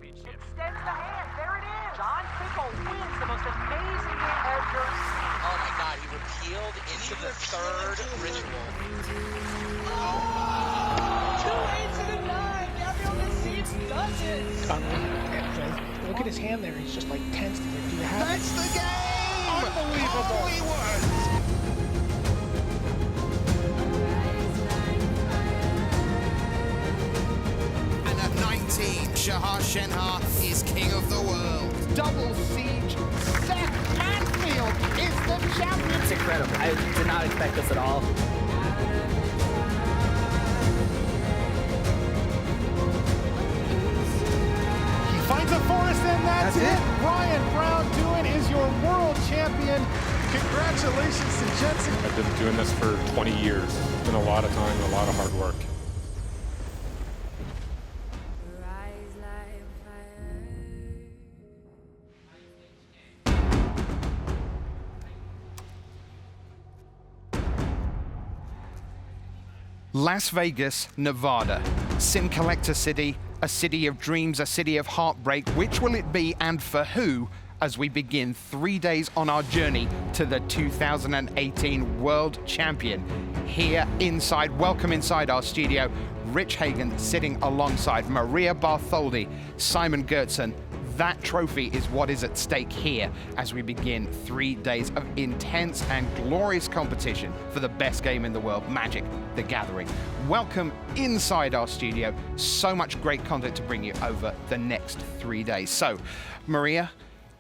championship. Extends the hand. There it is. John Finkel wins the most amazing game ever. Oh my God, he repealed into the third ritual. Oh! 2 8s and a 9. Gabriel Nassif does it. Look at his hand there. He's just like tense. Like, do you have That's it? the game! Unbelievable. Holy words! And at 19, Shahar Shenhar is king of the world. Double siege. Seth Manfield is the champion. It's incredible. I did not expect this at all. He finds a forest and that's it. Ryan Brown Doohan is your world champion. Congratulations to Jensen. I've been doing this for 20 years. It's been a lot of time and a lot of hard work. Las Vegas, Nevada, Sim Collector City, a city of dreams, a city of heartbreak. Which will it be and for who as we begin 3 days on our journey to the 2018 World Champion? Here inside, welcome inside our studio, Rich Hagan sitting alongside Maria Bartholdi, Simon Gertzen. That trophy is what is at stake here as we begin 3 days of intense and glorious competition for the best game in the world, Magic: The Gathering. Welcome inside our studio. So much great content to bring you over the next 3 days. So, Maria,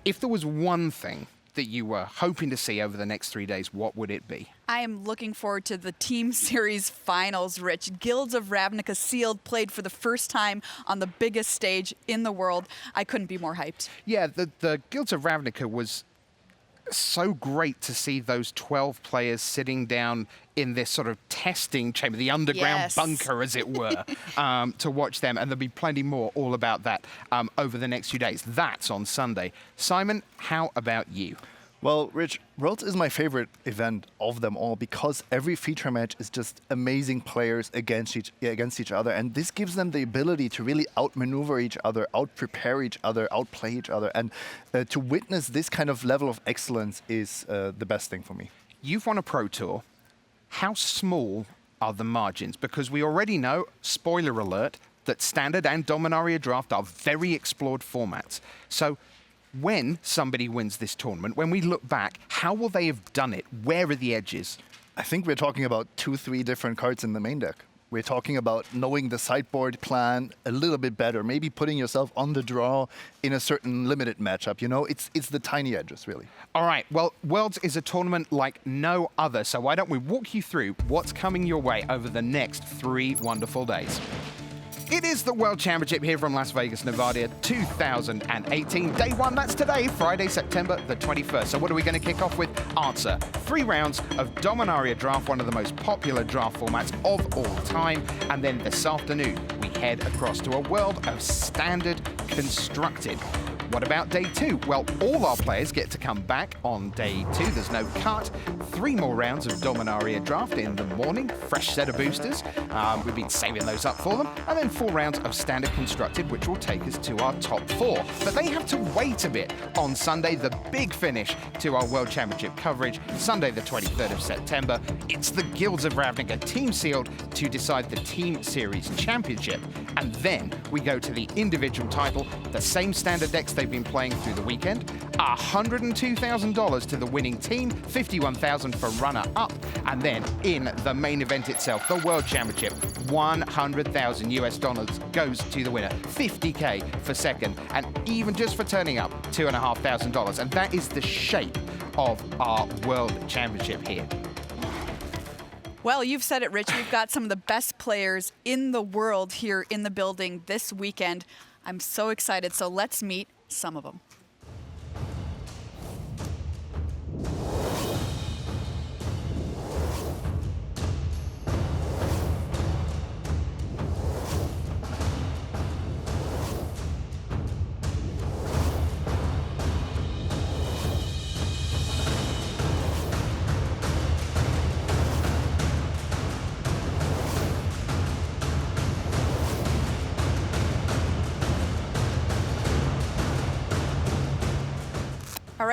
if there was one thing that you were hoping to see over the next 3 days, what would it be? I am looking forward to the Team Series Finals, Rich. Guilds of Ravnica Sealed played for the first time on the biggest stage in the world. I couldn't be more hyped. Yeah, the Guilds of Ravnica was so great to see those 12 players sitting down in this sort of testing chamber, the underground bunker, as it were, to watch them. And there'll be plenty more all about that over the next few days. That's on Sunday. Simon, how about you? Well, Rich, Worlds is my favorite event of them all because every feature match is just amazing players against each other, and this gives them the ability to really outmaneuver each other, out-prepare each other, outplay each other, and to witness this kind of level of excellence is the best thing for me. You've won a Pro Tour. How small are the margins? Because we already know, spoiler alert, that Standard and Dominaria Draft are very explored formats. So when somebody wins this tournament, when we look back, how will they have done it? Where are the edges? I think we're talking about 2-3 different cards in the main deck. We're talking about knowing the sideboard plan a little bit better, maybe putting yourself on the draw in a certain limited matchup. You know, it's the tiny edges, really. All right, well, Worlds is a tournament like no other, so why don't we walk you through what's coming your way over the next 3 wonderful days. It is the World Championship here from Las Vegas, Nevada, 2018. Day 1, that's today, Friday, September the 21st. So what are we going to kick off with? Answer. 3 rounds of Dominaria Draft, one of the most popular draft formats of all time. And then this afternoon, we head across to a world of Standard Constructed. What about day 2? Well, all our players get to come back on day 2. There's no cut. 3 more rounds of Dominaria Draft in the morning. Fresh set of boosters. We've been saving those up for them. And then 4 rounds of Standard Constructed, which will take us to our top 4. But they have to wait a bit on Sunday, the big finish to our World Championship coverage. Sunday, the 23rd of September. It's the Guilds of Ravnica Team Sealed to decide the Team Series Championship. And then we go to the individual title, the same standard decks they've been playing through the weekend. $102,000 to the winning team, $51,000 for runner-up, and then in the main event itself, the World Championship, $100,000 US goes to the winner, $50K for second, and even just for turning up, $2,500. And that is the shape of our World Championship here. Well, you've said it, Rich. We've got some of the best players in the world here in the building this weekend. I'm so excited, so let's meet some of them.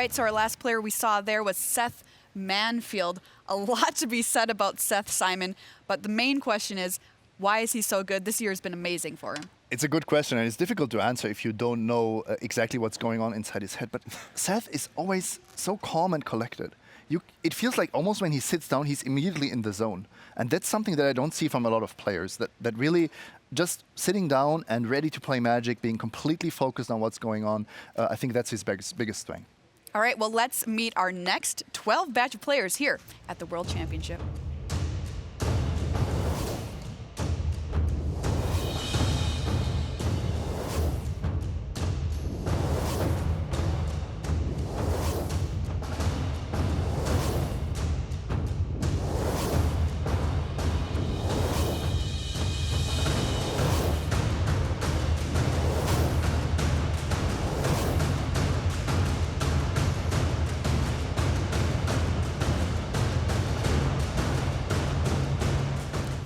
right, so our last player we saw there was Seth Manfield. A lot to be said about Seth, Simon, but the main question is, why is he so good? This year has been amazing for him. It's a good question, and it's difficult to answer if you don't know exactly what's going on inside his head. But Seth is always so calm and collected. It feels like almost when he sits down, he's immediately in the zone. And that's something that I don't see from a lot of players, that really just sitting down and ready to play Magic, being completely focused on what's going on. I think that's his biggest strength. All right, well, let's meet our next 12 batch of players here at the World Championship.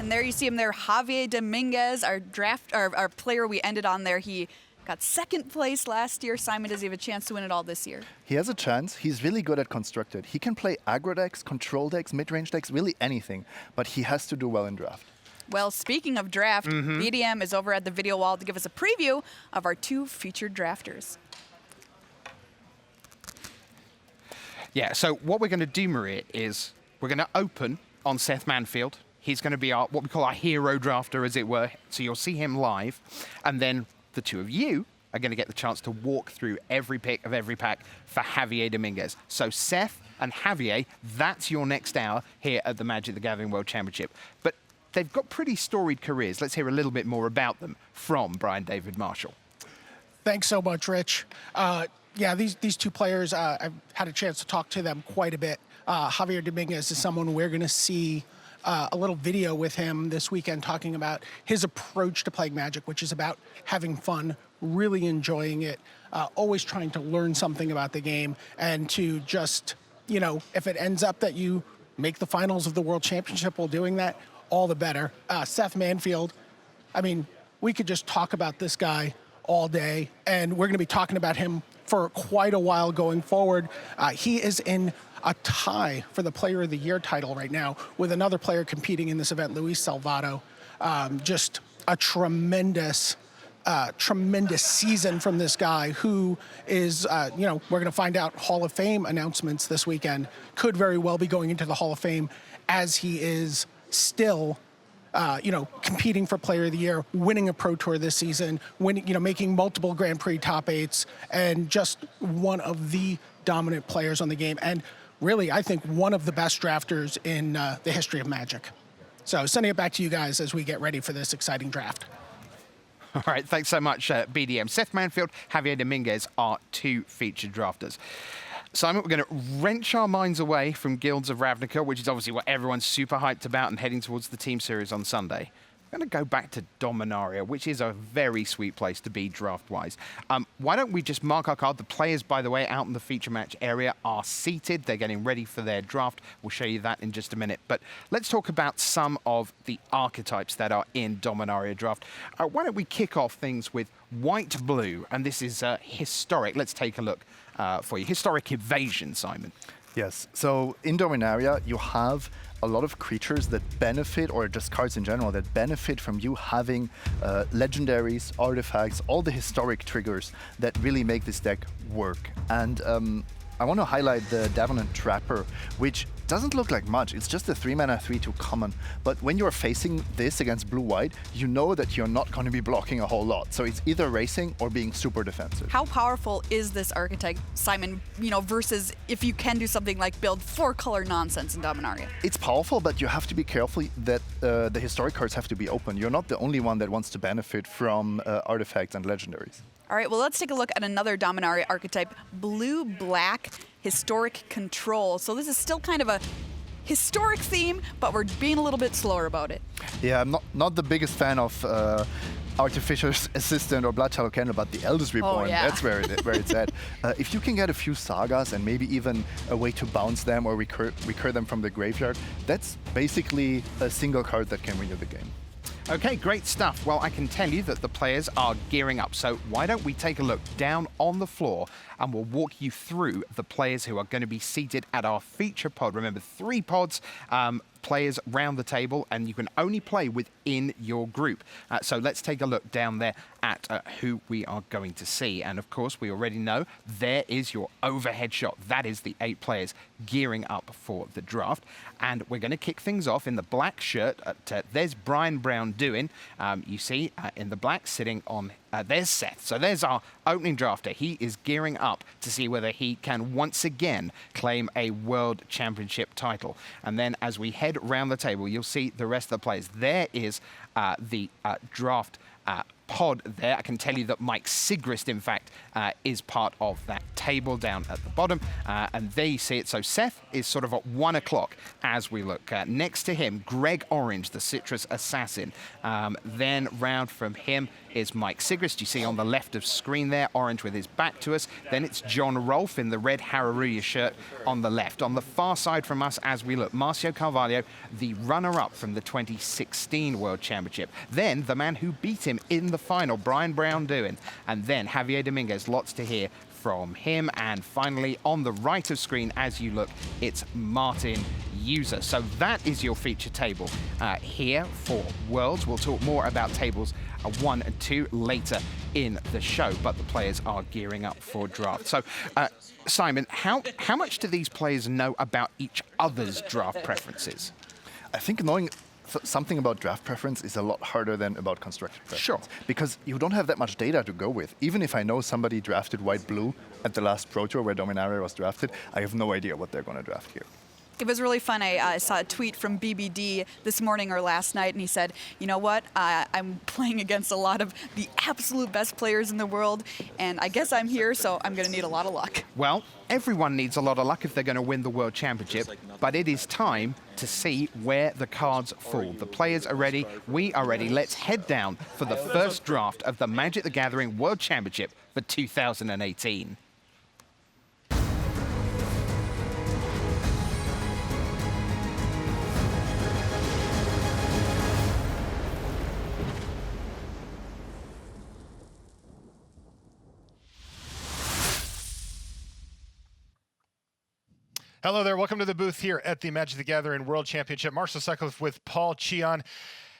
There you see him there, Javier Dominguez, our player we ended on there. He got second place last year. Simon, does he have a chance to win it all this year? He has a chance. He's really good at Constructed. He can play aggro decks, control decks, mid-range decks, really anything. But he has to do well in draft. Well, speaking of draft, BDM is over at the video wall to give us a preview of our 2 featured drafters. Yeah, so what we're going to do, Maria, is we're going to open on Seth Manfield. He's going to be what we call our hero drafter, as it were. So you'll see him live. And then the 2 of you are going to get the chance to walk through every pick of every pack for Javier Dominguez. So Seth and Javier, that's your next hour here at the Magic the Gathering World Championship. But they've got pretty storied careers. Let's hear a little bit more about them from Brian David Marshall. Thanks so much, Rich. Yeah, these 2 players, I've had a chance to talk to them quite a bit. Javier Dominguez is someone we're going to see a little video with him this weekend talking about his approach to playing Magic, which is about having fun, really enjoying it, always trying to learn something about the game, and to just, if it ends up that you make the finals of the World Championship while doing that, all the better. Seth Manfield, I mean, we could just talk about this guy all day, and we're going to be talking about him for quite a while going forward. He is in a tie for the Player of the Year title right now with another player competing in this event, Luis Salvato. Just a tremendous season from this guy who is, we're going to find out Hall of Fame announcements this weekend. Could very well be going into the Hall of Fame as he is still competing for Player of the Year, winning a Pro Tour this season, making multiple Grand Prix top 8s, and just one of the dominant players on the game. And really, I think one of the best drafters in the history of Magic. So sending it back to you guys as we get ready for this exciting draft. All right, thanks so much, BDM. Seth Manfield, Javier Dominguez are 2 featured drafters. Simon, we're going to wrench our minds away from Guilds of Ravnica, which is obviously what everyone's super hyped about and heading towards the team series on Sunday. We're going to go back to Dominaria, which is a very sweet place to be draft-wise. Why don't we just mark our card? The players, by the way, out in the feature match area are seated. They're getting ready for their draft. We'll show you that in just a minute. But let's talk about some of the archetypes that are in Dominaria Draft. Why don't we kick off things with white-blue? And this is historic. Let's take a look for you. Historic Evasion, Simon. Yes, so in Dominaria, you have a lot of creatures that benefit, or just cards in general, that benefit from you having legendaries, artifacts, all the historic triggers that really make this deck work. And I want to highlight the Davenant Trapper, which doesn't look like much. It's just a 3-mana 3/2 common. But when you're facing this against blue-white, you know that you're not going to be blocking a whole lot. So it's either racing or being super defensive. How powerful is this archetype, Simon, versus if you can do something like build 4-color nonsense in Dominaria? It's powerful, but you have to be careful that the historic cards have to be open. You're not the only one that wants to benefit from artifacts and legendaries. All right, well, let's take a look at another Dominaria archetype, blue-black historic control. So this is still kind of a historic theme, but we're being a little bit slower about it. Yeah, I'm not the biggest fan of Artificial Assistant or Blood Shadow Candle, but the Eldest Reborn, that's where it's at. If you can get a few sagas and maybe even a way to bounce them or recur them from the graveyard, that's basically a single card that can win you the game. Okay, great stuff. Well, I can tell you that the players are gearing up. So why don't we take a look down on the floor and we'll walk you through the players who are going to be seated at our feature pod. Remember, 3 pods, players round the table, and you can only play within your group. So let's take a look down there at who we are going to see. And of course, we already know there is your overhead shot. That is the 8 players gearing up for the draft. And we're going to kick things off in the black shirt. There's Brian Brown doing. You see in the black sitting on, there's Seth. So there's our opening drafter. He is gearing up to see whether he can once again claim a World Championship title. And then as we head round the table, you'll see the rest of the players. There is the draft pod there. I can tell you that Mike Sigrist, in fact, is part of that table down at the bottom. And there you see it. So Seth is sort of at 1 o'clock as we look. Next to him, Greg Orange, the Citrus Assassin. Then round from him is Mike Sigrist. You see on the left of screen there, Orange with his back to us. Then it's John Rolfe in the red Hararuya shirt on the left. On the far side from us as we look, Marcio Carvalho, the runner-up from the 2016 World Championship. Then the man who beat him in the final, Brian Brown doing. And then Javier Dominguez, lots to hear from him. And finally, on the right of screen, as you look, it's Martin User. So that is your feature table here for Worlds. We'll talk more about tables 1 and 2 later in the show, but the players are gearing up for draft. So, Simon, how much do these players know about each other's draft preferences? I think knowing something about draft preference is a lot harder than about constructed preference. Sure. Because you don't have that much data to go with. Even if I know somebody drafted white-blue at the last Pro Tour where Dominaria was drafted, I have no idea what they're going to draft here. It was really fun. I saw a tweet from BBD this morning or last night, and he said, you know what, I'm playing against a lot of the absolute best players in the world, and I guess I'm here, so I'm going to need a lot of luck. Well, everyone needs a lot of luck if they're going to win the World Championship, but it is time to see where the cards fall. The players are ready. We are ready. Let's head down for the first draft of the Magic the Gathering World Championship for 2018. Hello there. Welcome to the booth here at the Magic the Gathering World Championship. Marcel Sutcliffe with Paul Cheon.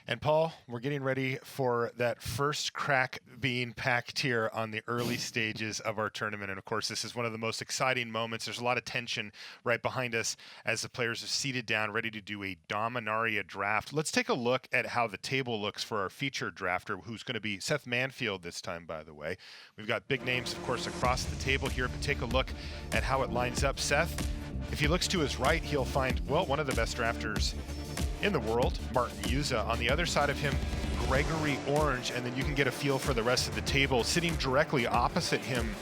And Paul, we're getting ready for that first crack being packed here on the early stages of our tournament. And of course, this is one of the most exciting moments. There's a lot of tension right behind us as the players are seated down, ready to do a Dominaria draft. Let's take a look at how the table looks for our featured drafter, who's going to be Seth Manfield this time, by the way. We've got big names, of course, across the table here, but take a look at how it lines up. Seth, if he looks to his right, he'll find, well, one of the best drafters in the world, Martin Uza. On the other side of him, Gregory Orange, and then you can get a feel for the rest of the table. Sitting directly opposite him,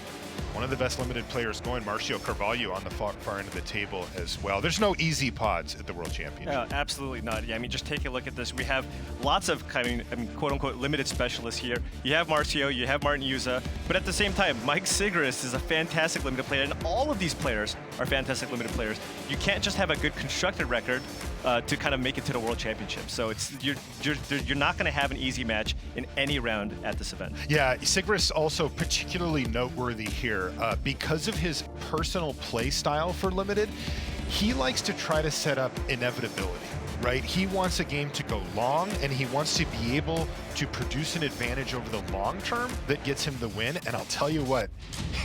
one of the best limited players going, Marcio Carvalho, on the far end of the table as well. There's no easy pods at the World Championship. No, absolutely not. Yeah, I mean, just take a look at this. We have lots of quote-unquote limited specialists here. You have Marcio, you have Martin Uza, but at the same time, Mike Sigrist is a fantastic limited player, and all of these players are fantastic limited players. You can't just have a good constructed record to kind of make it to the World Championship. So you're not going to have an easy match in any round at this event. Yeah, Sigrist also particularly noteworthy here because of his personal play style for Limited. He likes to try to set up inevitability, right? He wants a game to go long, and he wants to be able to produce an advantage over the long term that gets him the win. And I'll tell you what,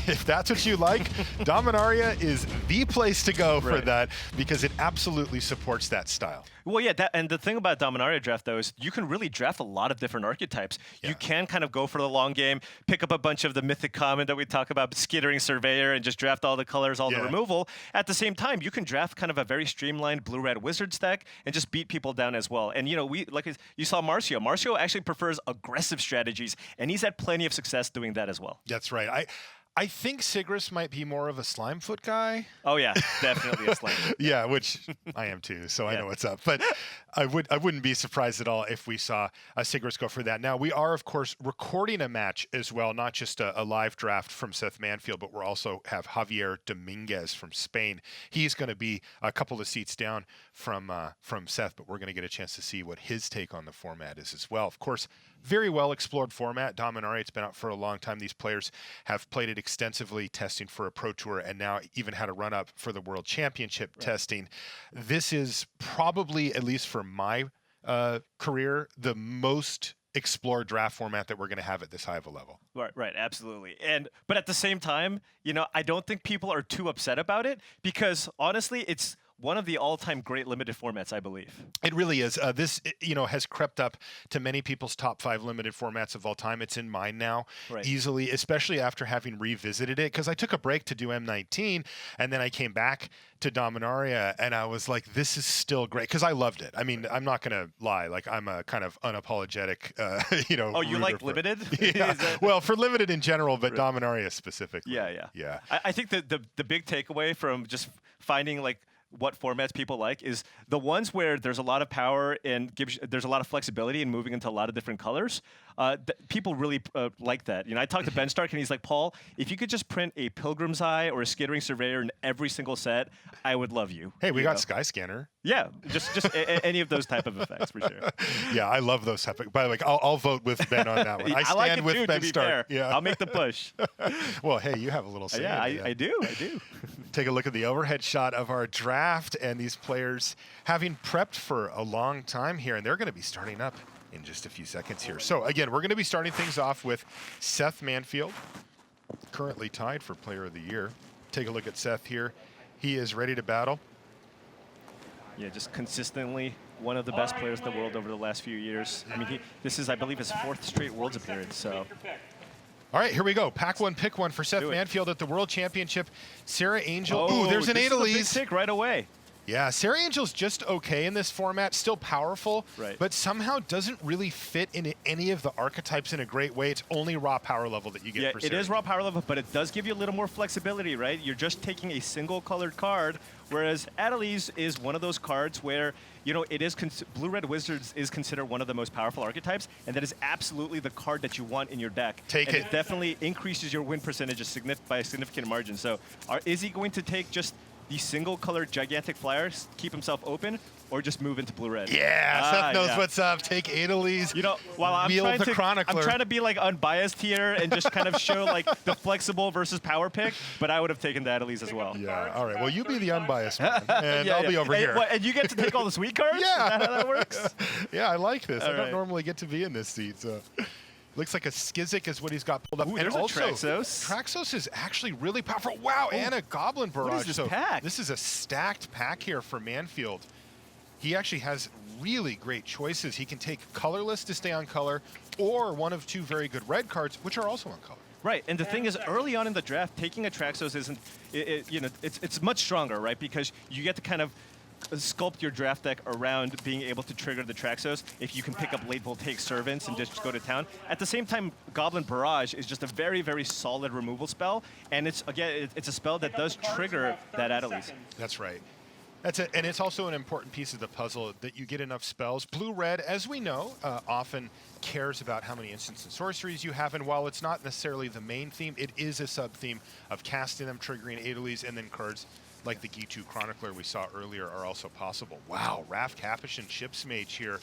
if that's what you like, Dominaria is the place to go for that, because it absolutely supports that style. Well, yeah, and the thing about Dominaria draft, though, is you can really draft a lot of different archetypes. Yeah. You can kind of go for the long game, pick up a bunch of the mythic common that we talk about, Skittering Surveyor, and just draft all the colors, all the removal. At the same time, you can draft kind of a very streamlined blue-red wizard stack and just beat people down as well. And, you know, you saw Marcio. Marcio actually prefers aggressive strategies, and he's had plenty of success doing that as well. That's right. I think Sigris might be more of a Slimefoot guy. Oh yeah, definitely a slime. Yeah, which I am too, so I know what's up. But I wouldn't be surprised at all if we saw a Sigris go for that. Now, we are, of course, recording a match as well, not just a live draft from Seth Manfield, but we're also have Javier Dominguez from Spain. He's going to be a couple of seats down from Seth, but we're going to get a chance to see what his take on the format is as well. Of course, very well explored format. Dominaria, it's been out for a long time. These players have played it extensively, testing for a Pro Tour, and now even had a run up for the World Championship testing. This is probably, at least for my career, the most explored draft format that we're going to have at this high of a level. Right, absolutely. But at the same time, I don't think people are too upset about it, because honestly, it's one of the all-time great limited formats, I believe. It really is. This, has crept up to many people's top 5 limited formats of all time. It's in mine now, easily, especially after having revisited it, because I took a break to do M19, and then I came back to Dominaria, and I was like, this is still great, because I loved it. I mean, I'm not going to lie. Like, I'm a kind of unapologetic, Oh, you like limited? Yeah. Well, for limited in general, but Dominaria specifically. Yeah. I think that the big takeaway from just finding, like, what formats people like is the ones where there's a lot of power and there's a lot of flexibility in moving into a lot of different colors. People really like that. I talked to Ben Stark, and he's like, Paul, if you could just print a Pilgrim's Eye or a Skittering Surveyor in every single set, I would love you. Hey, we got Sky Scanner. Yeah, just any of those type of effects, for sure. Yeah, I love those type of. By the way, I'll vote with Ben on that one. I stand like it with too, Ben to be Stark. fair. Yeah, I'll make the push. Well, hey, you have a little say. Yeah, I do. Take a look at the overhead shot of our draft, and these players having prepped for a long time here, and they're going to be starting up in just a few seconds here. So again, we're going to be starting things off with Seth Manfield, currently tied for Player of the Year. Take a look at Seth here. He is ready to battle. Yeah, just consistently one of the best players in the world over the last few years. I mean, this is, I believe, his 4th straight Worlds appearance, so. All right, here we go. Pack one, pick one for Seth Manfield at the World Championship. Sarah Angel. Oh, ooh, there's an this Adelies. is a big pick right away. Yeah, Sarah Angel's just okay in this format, still powerful, but somehow doesn't really fit into any of the archetypes in a great way. It's only raw power level that you get for Sarah. It is raw power level, but it does give you a little more flexibility, right? You're just taking a single colored card, whereas Adelies is one of those cards where, it is Blue-Red Wizards is considered one of the most powerful archetypes, and that is absolutely the card that you want in your deck. Take it. It definitely increases your win percentage by a significant margin. So is he going to take just the single-colored gigantic flyers, keep himself open, or just move into blue-red? Yeah, Seth knows what's up. Take Adelies. While I'm Chronicler. I'm trying to be like unbiased here and just kind of show like the flexible versus power pick, but I would have taken the Adelies as well. Yeah. All right. Well, you be the unbiased one, and I'll be over here. And you get to take all the sweet cards? Yeah. Is that how that works? Yeah, I like this. All I don't normally get to be in this seat, so. Looks like a Skizik is what he's got pulled up. Ooh, and also, Traxos. Traxos is actually really powerful. Wow, and a Goblin Barrage. What is this pack? This is a stacked pack here for Manfield. He actually has really great choices. He can take colorless to stay on color, or one of 2 very good red cards, which are also on color. Right, and the thing is, early on in the draft, taking a Traxos isn't, it's much stronger, right? Because you get to kind of sculpt your draft deck around being able to trigger the Traxos if you can pick up late voltaic servants and just go to town. At the same time, Goblin Barrage is just a very, very solid removal spell, and it's a spell that does trigger that Adelies. That's right. And it's also an important piece of the puzzle that you get enough spells. Blue-red, as we know, often cares about how many instants and sorceries you have, and while it's not necessarily the main theme, it is a sub-theme of casting them, triggering Adelies, and then cards like the Gitu Chronicler we saw earlier are also possible. Wow, Raph Capuchin, Ship's Mage here.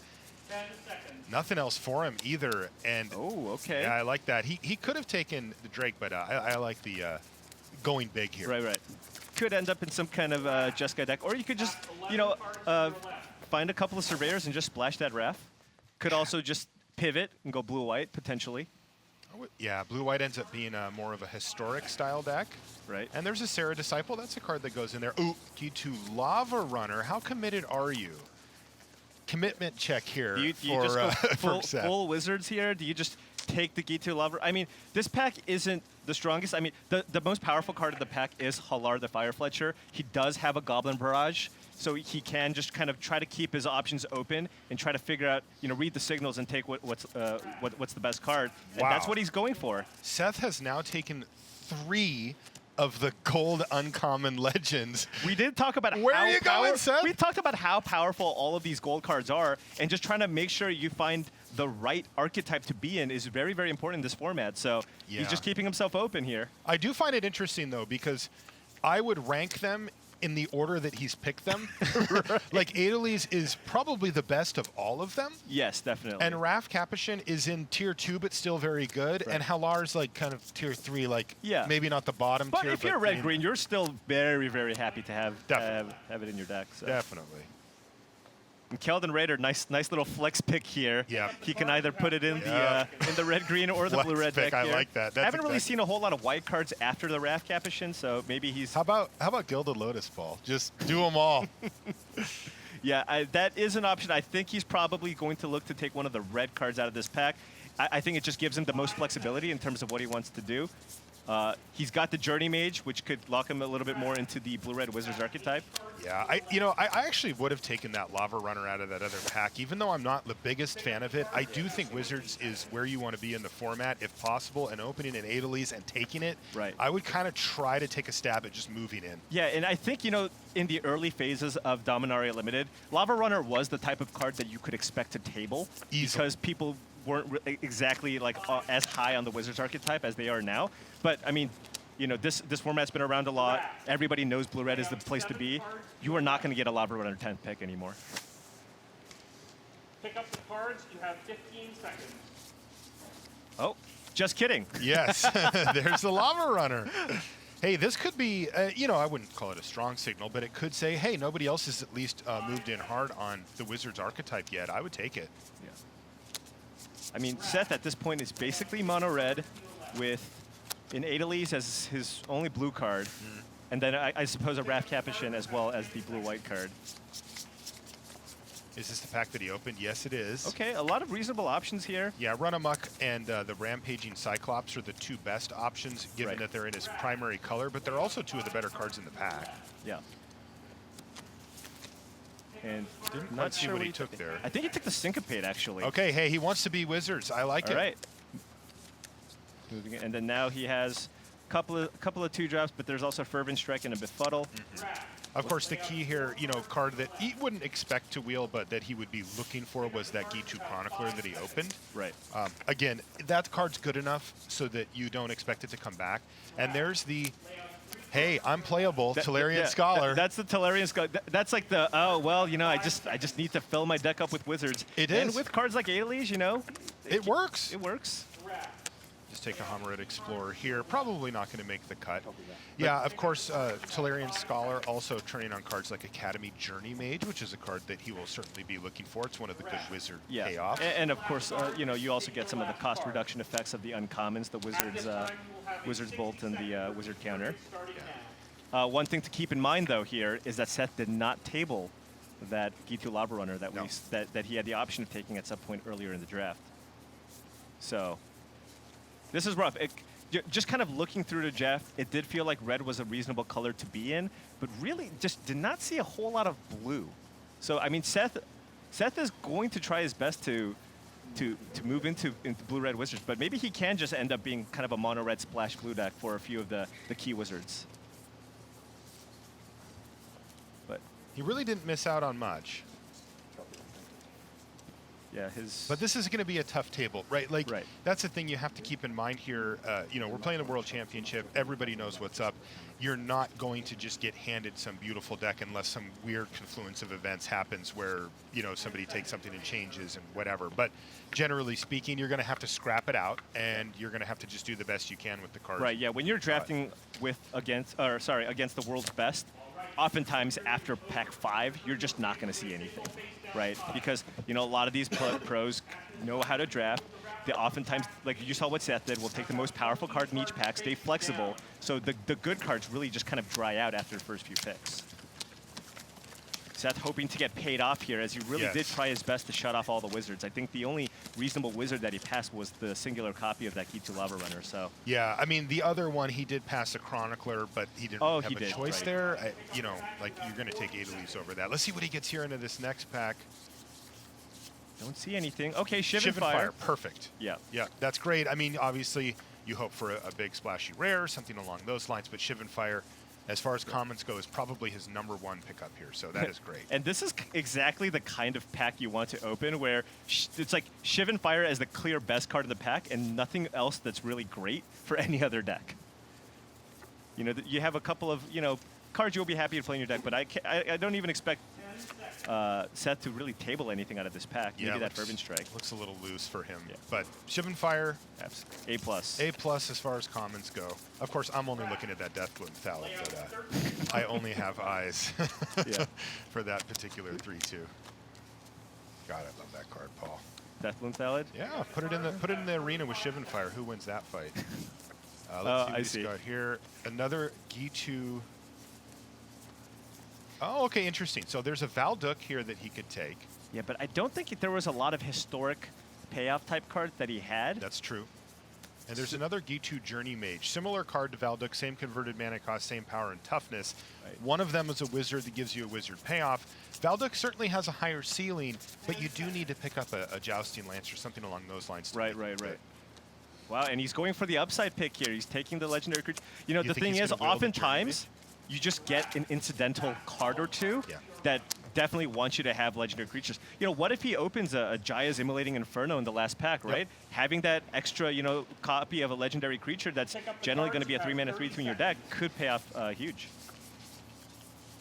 Nothing else for him either. And okay. Yeah, I like that. He could have taken the Drake, but I like the going big here. Right. Could end up in some kind of Jeskai deck, or you could just, find a couple of Surveyors and just splash that Raph. Could also just pivot and go blue-white, potentially. Yeah, blue-white ends up being more of a historic style deck. Right. And there's a Sarah Disciple. That's a card that goes in there. Ooh, Gitu Lava Runner. How committed are you? Commitment check here. Do you just go full Wizards here? Do you just take the Gitu Lava? I mean, this pack isn't the strongest. I mean, the most powerful card of the pack is Halar the Fire Fletcher. He does have a Goblin Barrage, so he can just kind of try to keep his options open and try to figure out, read the signals and take what's the best card. And that's what he's going for. Seth has now taken 3 of the gold uncommon legends. We did talk about Where are you going, Seth? We talked about how powerful all of these gold cards are, and just trying to make sure you find the right archetype to be in is very, very important in this format. So he's just keeping himself open here. I do find it interesting, though, because I would rank them in the order that he's picked them. Like, Adeliz is probably the best of all of them. Yes, definitely. And Raf Capuchin is in tier 2, but still very good. Right. And Halar's like kind of tier 3, like maybe not the bottom but tier. If you're red-green, you're still very, very happy to have it in your deck. So. Definitely. And Keldon Raider, nice little flex pick here. Yeah. He can either put it in the red-green or the blue-red deck I here. like that. I haven't really seen a whole lot of white cards after the Raf Capuchin, so maybe he's... How about Gilded Lotus Ball? Just do them all. Yeah, that is an option. I think he's probably going to look to take one of the red cards out of this pack. I think it just gives him the most flexibility in terms of what he wants to do. He's got the Journey Mage, which could lock him a little bit more into the Blue-Red Wizards archetype. Yeah, I actually would have taken that Lava Runner out of that other pack. Even though I'm not the biggest fan of it, I do think Wizards is where you want to be in the format, if possible, and opening an Adeliz and taking it. Right. I would kind of try to take a stab at just moving in. Yeah, and I think, in the early phases of Dominaria Limited, Lava Runner was the type of card that you could expect to table. Easily. Because people weren't exactly like as high on the Wizards archetype as they are now. But, I mean, this format's been around a lot. Everybody knows Blue-Red is the place to be. You are not going to get a Lava Runner 10th pick anymore. Pick up the cards. You have 15 seconds. Oh, just kidding. Yes, there's the Lava Runner. Hey, this could be, I wouldn't call it a strong signal, but it could say, hey, nobody else has at least moved in hard on the Wizards archetype yet. I would take it. Yeah. I mean, Seth at this point is basically mono red with an Adeliz as his only blue card, and then I suppose a Raf Capuchin as well as the blue-white card. Is this the pack that he opened? Yes, it is. Okay, a lot of reasonable options here. Yeah, Run Amok and the Rampaging Cyclops are the 2 best options, given that they're in his primary color, but they're also 2 of the better cards in the pack. Yeah. And didn't quite see what he took there. I think he took the Syncopate, actually. Okay, hey, he wants to be Wizards. I like it. All right. And then now he has a couple of 2-drops, but there's also Fervent Strike and a Befuddle. Of course, the key here, card that he wouldn't expect to wheel, but that he would be looking for was that Gitu Chronicler that he opened. Right. Again, that card's good enough so that you don't expect it to come back. And there's the, hey, I'm playable, Tolarian Scholar. That's the Tolarian Scholar. That's like the, I just need to fill my deck up with Wizards. It is. And with cards like Adeliz, it works. It works. Just take a Homered Explorer here. Probably not going to make the cut. Yeah, of course, Tolarian Scholar also turning on cards like Academy Journey Mage, which is a card that he will certainly be looking for. It's one of the good Wizard payoffs. And of course, you also get some of the cost reduction effects of the uncommons, the Wizard's Bolt and the Wizard Counter. Yeah. One thing to keep in mind, though, here is that Seth did not table that Gitu Lava Runner that he had the option of taking at some point earlier in the draft. So this is rough. Just kind of looking through the draft, it did feel like red was a reasonable color to be in, but really just did not see a whole lot of blue. So, I mean, Seth is going to try his best to move into blue-red Wizards, but maybe he can just end up being kind of a mono-red splash blue deck for a few of the key Wizards. But he really didn't miss out on much. Yeah, But this is going to be a tough table, right? Like, that's the thing you have to keep in mind here. We're playing the World Championship. Everybody knows what's up. You're not going to just get handed some beautiful deck unless some weird confluence of events happens where, somebody takes something and changes and whatever. But generally speaking, you're going to have to scrap it out, and you're going to have to just do the best you can with the cards. Right, yeah. When you're drafting against the world's best, oftentimes after pack 5, you're just not going to see anything, right? Because, a lot of these pros know how to draft. They oftentimes, like you saw what Seth did, will take the most powerful card in each pack, stay flexible. So the good cards really just kind of dry out after the first few picks. Seth hoping to get paid off here, as he really did try his best to shut off all the wizards. I think the only reasonable wizard that he passed was the singular copy of that G2 Lava Runner. So yeah, I mean the other one he did pass a Chronicler, but he didn't have a choice there. You know, like you're going to take Adelies over that. Let's see what he gets here into this next pack. Don't see anything. Okay, Shivan Fire. Perfect. Yeah. Yeah, that's great. I mean, obviously, you hope for a big splashy rare, something along those lines, but Shivan Fire, as far as commons go, is probably his #1 pickup here, so that is great. And this is exactly the kind of pack you want to open, where it's like Shivan Fire as the clear best card in the pack and nothing else that's really great for any other deck. You know, you have a couple of, you know, cards you'll be happy to play in your deck, but I don't even expect Seth to really table anything out of this pack. Maybe that Fervent Strike. Looks a little loose for him. Yeah. But Shivan Fire, A+. A+ as far as commons go. Of course, I'm only looking at that Deathbloom Thallid, but I only have eyes for that particular 3/2. God, I love that card, Paul. Deathbloom Thallid? Yeah, put it in the arena with Shivan Fire. Who wins that fight? Let's see what he's got here. Another G2. Oh, okay, interesting. So there's a Valduk here that he could take. Yeah, but I don't think there was a lot of historic payoff type cards that he had. That's true. And there's another G2 Journey Mage. Similar card to Valduk, same converted mana cost, same power and toughness. Right. One of them is a wizard that gives you a wizard payoff. Valduk certainly has a higher ceiling, but you do need to pick up a Jousting Lance or something along those lines. Right. Wow, and he's going for the upside pick here. He's taking the legendary creature. You know, the thing is, oftentimes, you just get an incidental card or two that definitely wants you to have legendary creatures. You know, what if he opens a Jaya's Immolating Inferno in the last pack, right? Having that extra, you know, copy of a legendary creature that's generally going to be a 3-mana 3/2 in your deck could pay off huge.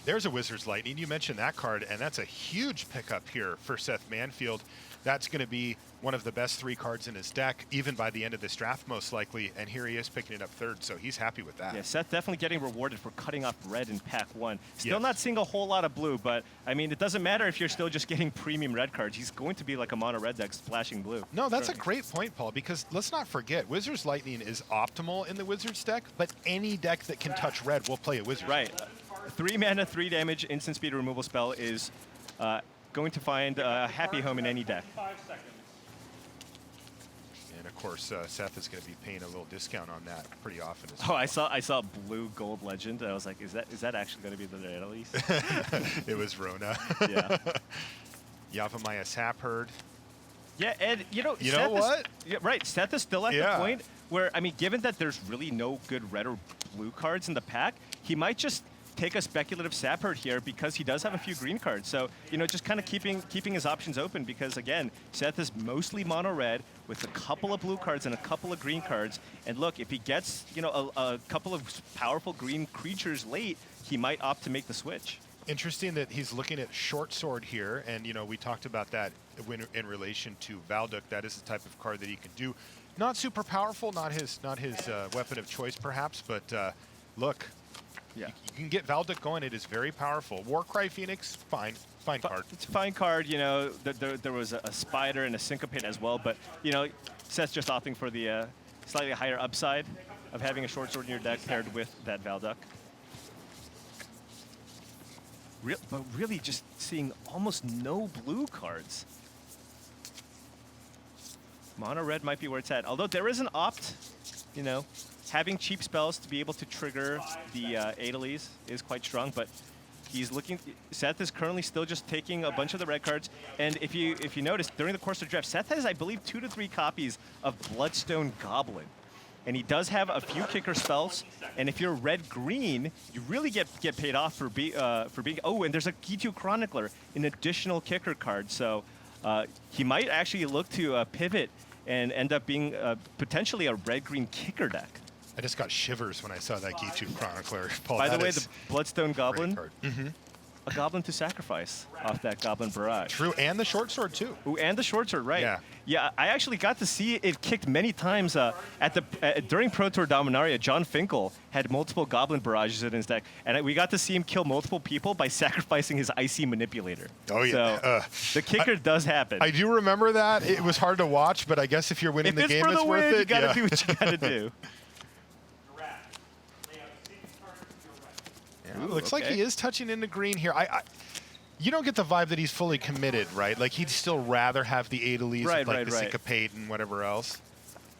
There's a Wizard's Lightning. You mentioned that card, and that's a huge pickup here for Seth Manfield. That's going to be one of the best 3 cards in his deck, even by the end of this draft, most likely. And here he is picking it up 3rd, so he's happy with that. Yeah, Seth definitely getting rewarded for cutting off red in pack 1. Still not seeing a whole lot of blue, but, I mean, it doesn't matter if you're still just getting premium red cards. He's going to be like a mono red deck splashing blue. No, that's a great point, Paul, because let's not forget, Wizard's Lightning is optimal in the Wizard's deck, but any deck that can touch red will play a Wizard's. Right. 3 mana, 3 damage, instant speed removal spell is going to find a happy home in any deck. And of course, Seth is going to be paying a little discount on that pretty often. I saw blue gold legend. I was like, is that actually going to be the Adelies? It was Rona. Yeah. Yavimaya Sapherd. Yeah, and you know Seth what? Right, Seth is still at the point where, I mean, given that there's really no good red or blue cards in the pack, he might just take a speculative Sapherd here because he does have a few green cards. So, you know, just kind of keeping his options open because, again, Seth is mostly mono red with a couple of blue cards and a couple of green cards. And look, if he gets, you know, a couple of powerful green creatures late, he might opt to make the switch. Interesting that he's looking at Short Sword here, and, you know, we talked about that in relation to Valduk. That is the type of card that he can do. Not super powerful, not his weapon of choice, perhaps, but look. Yeah. You can get Valduk going. It is very powerful. Warcry Phoenix, fine card. It's a fine card. You know, there was a Spider and a Syncopate as well, but, you know, Seth's just opting for the slightly higher upside of having a Short Sword in your deck paired with that Valduk. But really just seeing almost no blue cards. Mono red might be where it's at. Although there is an opt, you know, having cheap spells to be able to trigger the Adelies is quite strong, but he's looking. Seth is currently still just taking a bunch of the red cards, and if you notice during the course of the draft, Seth has, I believe, 2 to 3 copies of Bloodstone Goblin, and he does have a few kicker spells. And if you're red-green, you really get paid off for being. Oh, and there's a G2 Chronicler, an additional kicker card, so he might actually look to pivot and end up being potentially a red-green kicker deck. I just got shivers when I saw that G2 Chronicler. Paul, by the way, the Bloodstone Goblin, a goblin to sacrifice off that Goblin Barrage. True, and the Short Sword too. Ooh, and the Short Sword, right. Yeah. Yeah, I actually got to see it kicked many times during Pro Tour Dominaria. John Finkel had multiple Goblin Barrages in his deck, and we got to see him kill multiple people by sacrificing his Icy Manipulator. Oh, yeah. So the kicker does happen. I do remember that. It was hard to watch, but I guess if you're winning the game, it's worth it. You got to do what you got to do. Ooh, looks like he is touching into green here. You don't get the vibe that he's fully committed, right? Like, he'd still rather have the Adelies with, like, the Syncopate and whatever else.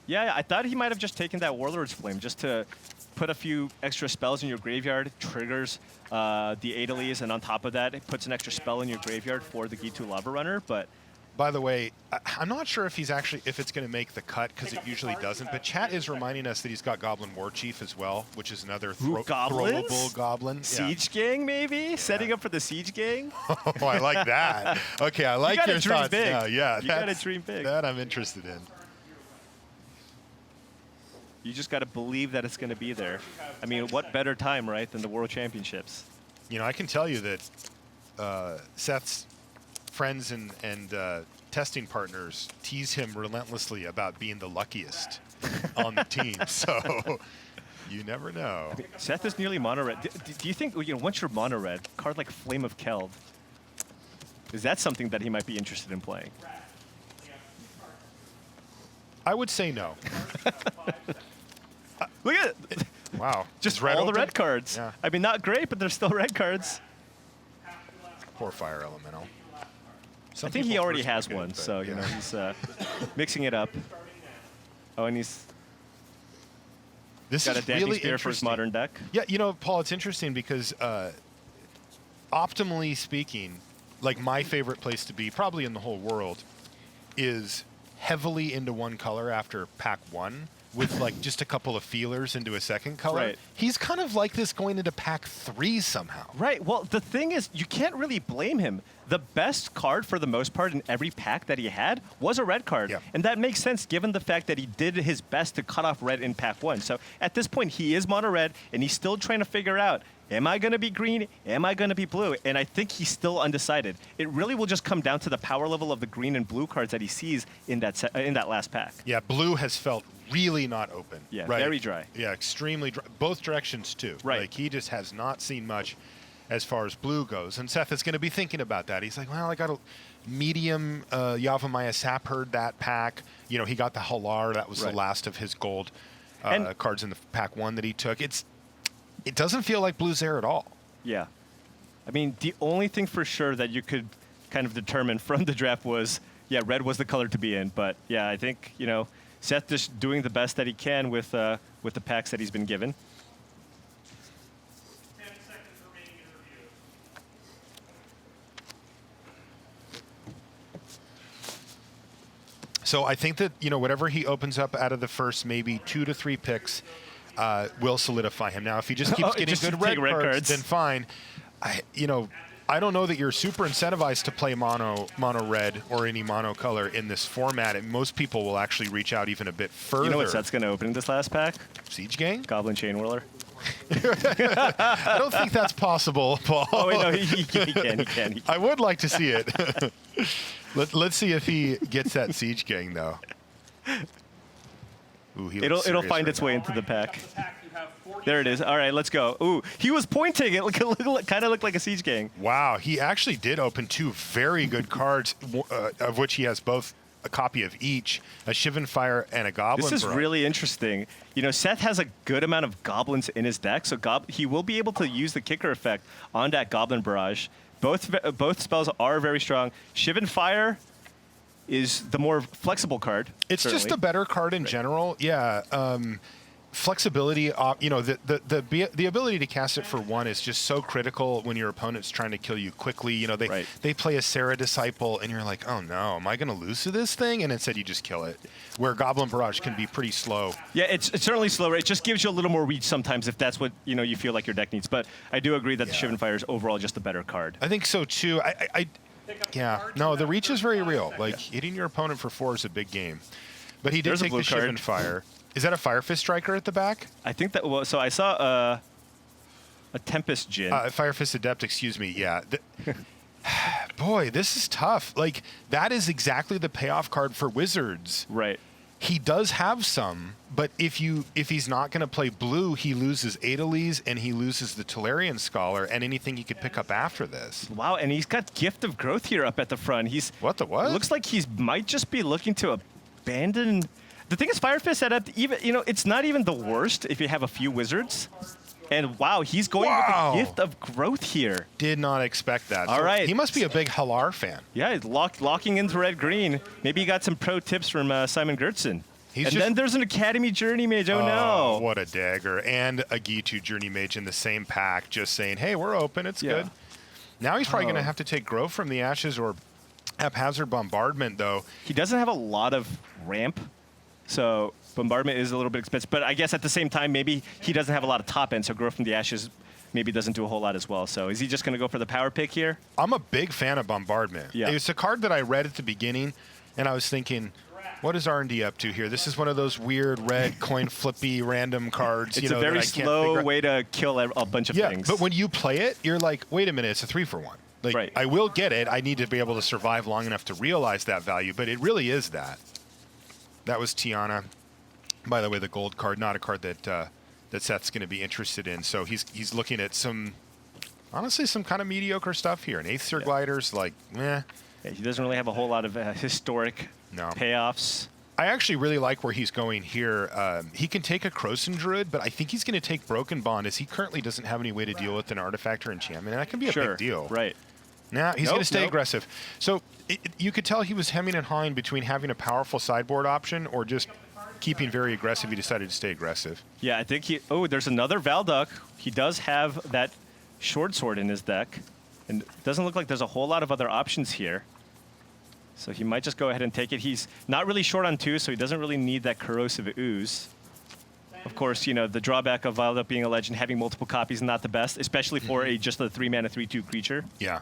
Yeah, I thought he might have just taken that Warlord's Flame just to put a few extra spells in your graveyard, triggers the Adelies, and on top of that, it puts an extra spell in your graveyard for the Gitu Lava Runner. But by the way, I'm not sure if if it's going to make the cut, because it usually doesn't. But chat is reminding us that he's got Goblin War Chief as well, which is another throwable goblin. Siege Gang, maybe? Setting up for the Siege Gang? Oh, I like that. Okay, I like your thoughts now. Yeah, you got to dream big. That I'm interested in. You just got to believe that it's going to be there. I mean, what better time, right, than the World Championships? You know, I can tell you that Seth's friends and testing partners tease him relentlessly about being the luckiest on the team. So you never know. I mean, Seth is nearly mono red. Do you think, you know, once you're mono red, a card like Flame of Keld, is that something that he might be interested in playing? I would say no. Look at it. Wow. Just all the red cards. Yeah. I mean, not great, but they're still red cards. Poor Fire Elemental. I think he already has one, so, you know, he's mixing it up. Oh, and he's got a Dandy Spear for his modern deck. Yeah, you know, Paul, it's interesting because optimally speaking, like my favorite place to be, probably in the whole world, is heavily into one color after pack 1 with like just a couple of feelers into a second color. Right. He's kind of like this going into pack 3 somehow. Right. Well, the thing is, you can't really blame him. The best card for the most part in every pack that he had was a red card. Yeah. And that makes sense given the fact that he did his best to cut off red in pack 1. So at this point, he is mono red, and he's still trying to figure out, am I going to be green? Am I going to be blue? And I think he's still undecided. It really will just come down to the power level of the green and blue cards that he sees in that last pack. Yeah, blue has felt really not open. Yeah, right? very dry. Yeah, extremely dry. Both directions, too. Right. Like, he just has not seen much as far as blue goes. And Seth is going to be thinking about that. He's like, well, I got a medium Yavimaya Sapherd that pack. You know, he got the Halar. That was the last of his gold cards in the pack 1 that he took. It doesn't feel like blue's there at all. Yeah. I mean, the only thing for sure that you could kind of determine from the draft was, yeah, red was the color to be in. But, yeah, I think, you know, Seth just doing the best that he can with the packs that he's been given. 10 seconds remaining in review. So I think that, you know, whatever he opens up out of the first maybe 2 to 3 picks will solidify him. Now, if he just keeps getting good red cards, then fine. I don't know that you're super incentivized to play mono red or any mono color in this format. And most people will actually reach out even a bit further. You know what set's going to open in this last pack? Siege Gang? Goblin Chain Whirler. I don't think that's possible, Paul. Oh, wait, no, he can. I would like to see it. Let's see if he gets that Siege Gang, though. Ooh, it'll find its way into the pack. There it is. All right, let's go. Ooh, he was pointing. It kind of looked like a Siege Gang. Wow, he actually did open 2 very good cards, of which he has both a copy of each, a Shivan Fire and a Goblin This is Barrage. really interesting. You know, Seth has a good amount of goblins in his deck, so he will be able to use the kicker effect on that Goblin Barrage. Both spells are very strong. Shivan Fire is the more flexible card. It's just a better card in general. Yeah. Flexibility, you know, the ability to cast it for 1 is just so critical when your opponent's trying to kill you quickly. You know, they play a Sarah Disciple, and you're like, oh no, am I going to lose to this thing? And instead you just kill it. Where Goblin Barrage can be pretty slow. Yeah, it's certainly slower. It just gives you a little more reach sometimes if that's what you feel like your deck needs. But I do agree that the Shivan Fire is overall just a better card. I think so too. Yeah, no, the reach is very real. Like hitting your opponent for 4 is a big game. But he did take the Shivan Fire. Is that a Fire Fist Striker at the back? I think that. Well, so I saw a Tempest Djinn. Fire Fist Adept, excuse me. Yeah. Boy, this is tough. Like, that is exactly the payoff card for Wizards. Right. He does have some, but if he's not going to play blue, he loses Adelies and he loses the Tolarian Scholar and anything he could pick up after this. Wow, and he's got Gift of Growth here up at the front. What? Looks like he might just be looking to abandon. The thing is, Fire Fist Adept, even it's not even the worst if you have a few wizards. And wow, he's going with the gift of growth here. Did not expect that. All right. He must be a big Halar fan. Yeah, he's locking into red-green. Maybe he got some pro tips from Simon Gertzen. Then there's an Academy Journey Mage. Oh, no. What a dagger. And a Gitu Journey Mage in the same pack, just saying, hey, we're open. It's good. Now he's probably going to have to take Growth from the Ashes or Haphazard Bombardment, though. He doesn't have a lot of ramp, so Bombardment is a little bit expensive. But I guess at the same time, maybe he doesn't have a lot of top end, so Growth from the Ashes maybe doesn't do a whole lot as well. So is he just going to go for the power pick here? I'm a big fan of Bombardment. Yeah. It's a card that I read at the beginning, and I was thinking, what is R&D up to here? This is one of those weird red coin flippy random cards. It's a very slow way to kill a bunch of things. But when you play it, you're like, wait a minute, it's a 3-for-1. Like, I will get it. I need to be able to survive long enough to realize that value, but it really is that. That was Tiana. By the way, the gold card, not a card that that Seth's going to be interested in. So he's looking at honestly, some kind of mediocre stuff here. An Eighth Seer Glider's like, meh. Yeah, he doesn't really have a whole lot of historic payoffs. I actually really like where he's going here. He can take a Krosan Druid, but I think he's going to take Broken Bond, as he currently doesn't have any way to deal with an artifact or enchantment, and that can be a big deal. Right. Nah, he's going to stay aggressive. So you could tell he was hemming and hawing between having a powerful sideboard option or just keeping very aggressive. He decided to stay aggressive. Yeah, I think he... Oh, there's another Valduck. He does have that Short Sword in his deck, and it doesn't look like there's a whole lot of other options here. So he might just go ahead and take it. He's not really short on 2, so he doesn't really need that Corrosive Ooze. Of course, you know, the drawback of Valduck being a legend, having multiple copies is not the best, especially for just a 3-mana 3/2 creature. Yeah.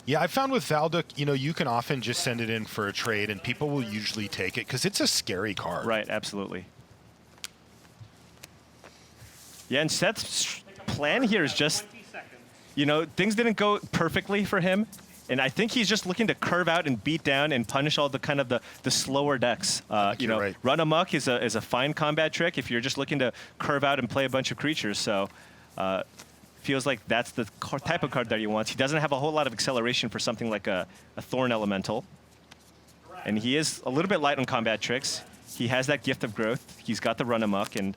Yeah, I found with Valduck, you know, you can often just send it in for a trade, and people will usually take it because it's a scary card. Right, absolutely. Yeah, and Seth's plan here is just, you know, things didn't go perfectly for him, and I think he's just looking to curve out and beat down and punish all the kind of the slower decks. You know, Run Amok is a fine combat trick if you're just looking to curve out and play a bunch of creatures. So. Feels like that's the type of card that he wants. He doesn't have a whole lot of acceleration for something like a Thorn Elemental. And he is a little bit light on combat tricks. He has that Gift of Growth. He's got the Run Amok, and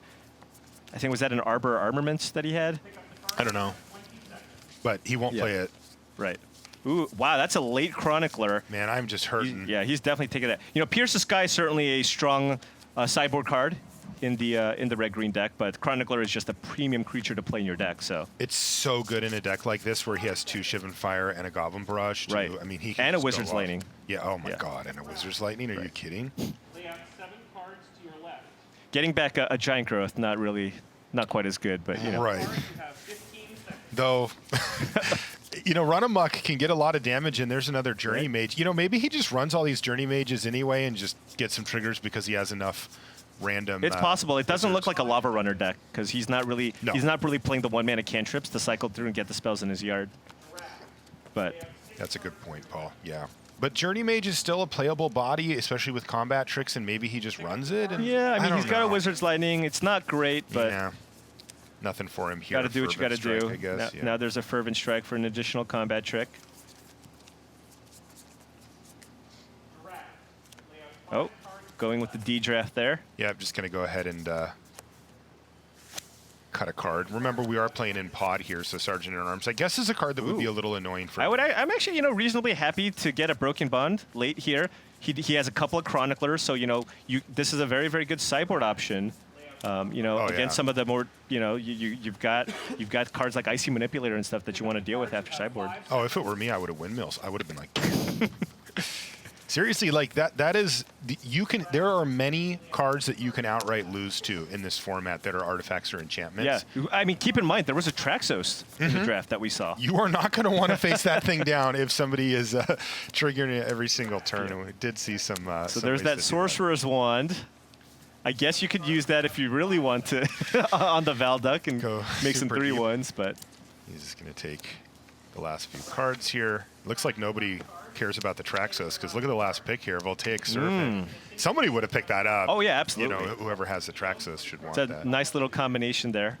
I think, was that an Arbor Armaments that he had? I don't know. But he won't play it. Right. Ooh, wow, that's a late Chronicler. Man, I'm just hurting. He's definitely taking that. You know, Pierce the Sky is certainly a strong sideboard card in the red-green deck, but Chronicler is just a premium creature to play in your deck. So it's so good in a deck like this where he has 2 Shivan Fire and a Goblin Barrage. Too. Right. I mean, he can and a just Wizard's go off. Lightning. Yeah. Oh my God. And a Wizard's Lightning. Are you kidding? Lay out 7 cards to your left. Getting back a Giant Growth, not quite as good, but you know. Right. You have 15 seconds. Though. You know, Run Amok can get a lot of damage, and there's another Journey Mage. You know, maybe he just runs all these Journey Mages anyway and just gets some triggers because he has enough random. It's possible. It doesn't look like a Lava Runner deck because he's not really playing the 1-mana cantrips to cycle through and get the spells in his yard. But that's a good point, Paul. Yeah. But Journey Mage is still a playable body, especially with combat tricks, and maybe he just runs it. And yeah, I mean, he's got a Wizard's Lightning. It's not great, but nothing for him here. Got to do what you got to do. I guess. Now there's a Fervent Strike for an additional combat trick. Oh, going with the D draft there. Yeah, I'm just going to go ahead and cut a card. Remember, we are playing in pod here, so Sergeant in Arms, I guess, is a card that would be a little annoying for me. I'm actually, you know, reasonably happy to get a Broken Bond late here. He has a couple of Chroniclers, so, you know, this is a very, very good sideboard option. You know, against some of the more, you know, you've got cards like Icy Manipulator and stuff that you want to deal with after sideboard. Oh, if it were me, I would have Windmills. I would have been like, seriously, like that is there are many cards that you can outright lose to in this format that are artifacts or enchantments. Yeah, I mean, keep in mind there was a Traxos in the draft that we saw. You are not going to want to face that thing down if somebody is triggering it every single turn. And we did see some. So there's that Sorcerer's Wand. I guess you could use that if you really want to on the Valduck and make some 3/1s, but he's just going to take the last few cards here. Looks like nobody cares about the Traxos because look at the last pick here, Voltaic Serpent. Somebody would have picked that up. Oh yeah, absolutely. You know, whoever has the Traxos should want that. It's a nice little combination there.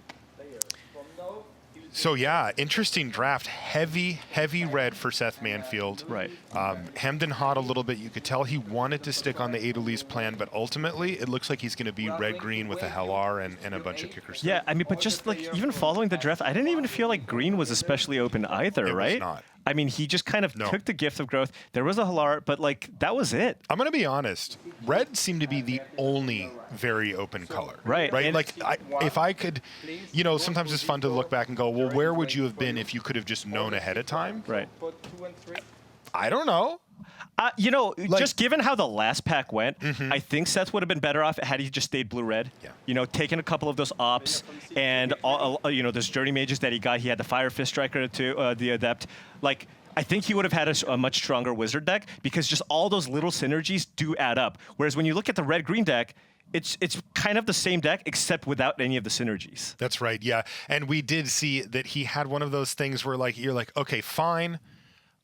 So yeah, interesting draft. Heavy red for Seth Manfield. Right. Hemmed and hawed a little bit. You could tell he wanted to stick on the Adeliz plan, but ultimately it looks like he's going to be red-green with a Hellar and a bunch of kickers. Yeah, I mean, but just like even following the draft, I didn't even feel like green was especially open either, It right? was not. I mean, he just kind of took the gift of growth. There was a Hellar, but like that was it. I'm going to be honest. Red seemed to be the only very open color. Right. Right. And Like if I could, you know, sometimes it's fun to look back and go, well, where would you have been if you could have just known ahead of time? Right. I don't know. You know, just given how the last pack went, I think Seth would have been better off had he just stayed blue-red. Yeah. You know, taken a couple of those ops and, you know, those Journey Mages that he got. He had the Fire Fist Striker to the Adept. Like, I think he would have had a much stronger Wizard deck because just all those little synergies do add up. Whereas when you look at the red-green deck, it's kind of the same deck except without any of the synergies. That's right, yeah. And we did see that he had one of those things where like you're like, okay, fine,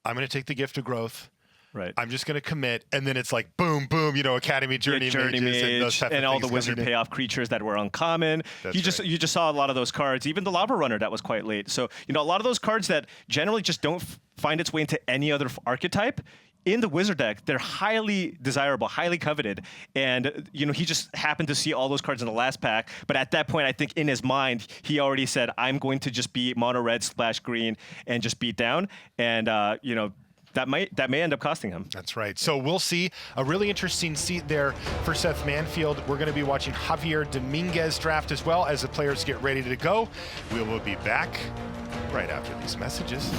I'm going to take the gift of growth. Right. I'm just going to commit, and then it's like boom, boom, you know, Academy Journey, Journey Mages Mage, and those type of all the things Wizard coming in. payoff creatures that were uncommon. That's You just saw a lot of those cards. Even the Lava Runner that was quite late. So you know, a lot of those cards that generally just don't find its way into any other archetype. In the Wizard deck, they're highly desirable, highly coveted, and you know he just happened to see all those cards in the last pack. But at that point, I think in his mind, he already said, "I'm going to just be mono red / green and just beat down." And you know. That may end up costing him. That's right. So we'll see. A really interesting seat there for Seth Manfield. We're going to be watching Javier Dominguez draft as well as the players get ready to go. We will be back right after these messages.